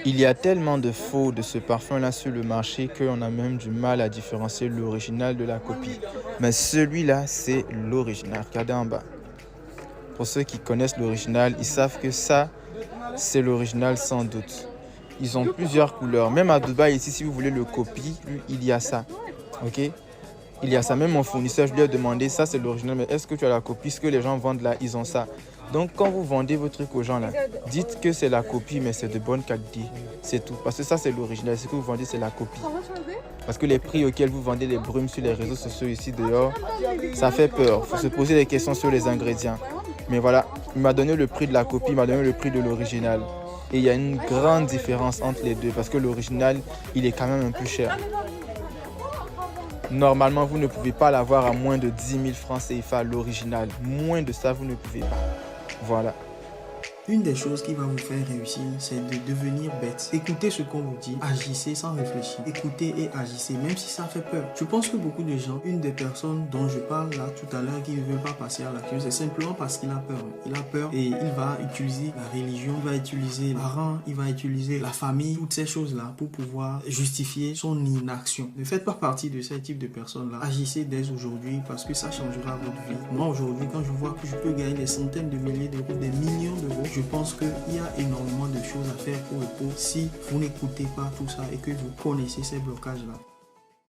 Il y a tellement de faux de ce parfum-là sur le marché qu'on a même du mal à différencier l'original de la copie. Mais celui-là, c'est l'original. Regardez en bas. Pour ceux qui connaissent l'original, ils savent que ça, c'est l'original sans doute. Ils ont plusieurs couleurs. Même à Dubaï, ici, si vous voulez le copie, il y a ça. Ok? Il y a ça. Même mon fournisseur, je lui ai demandé, ça c'est l'original, mais est-ce que tu as la copie? Ce que les gens vendent là, ils ont ça. Donc quand vous vendez vos trucs aux gens là, dites que c'est la copie, mais c'est de bonne qualité. C'est tout. Parce que ça c'est l'original. Ce que vous vendez, c'est la copie. Parce que les prix auxquels vous vendez les brumes sur les réseaux sociaux ici dehors, ça fait peur. Il faut se poser des questions sur les ingrédients. Mais voilà, il m'a donné le prix de la copie, il m'a donné le prix de l'original. Et il y a une grande différence entre les deux parce que l'original, il est quand même un peu cher. Normalement, vous ne pouvez pas l'avoir à moins de 10 000 francs CFA, l'original. Moins de ça, vous ne pouvez pas. Voilà. Une des choses qui va vous faire réussir, c'est de devenir bête. Écoutez ce qu'on vous dit, agissez sans réfléchir. Écoutez et agissez, même si ça fait peur. Je pense que beaucoup de gens, une des personnes dont je parle là tout à l'heure, qui ne veut pas passer à l'action, c'est simplement parce qu'il a peur. Il a peur et il va utiliser la religion, il va utiliser les parents, il va utiliser la famille, toutes ces choses-là pour pouvoir justifier son inaction. Ne faites pas partie de ce type de personnes-là. Agissez dès aujourd'hui parce que ça changera votre vie. Moi aujourd'hui, quand je vois que je peux gagner des centaines de milliers d'euros, des millions d'euros, je pense qu'il y a énormément de choses à faire pour le pot si vous n'écoutez pas tout ça et que vous connaissez ces blocages-là.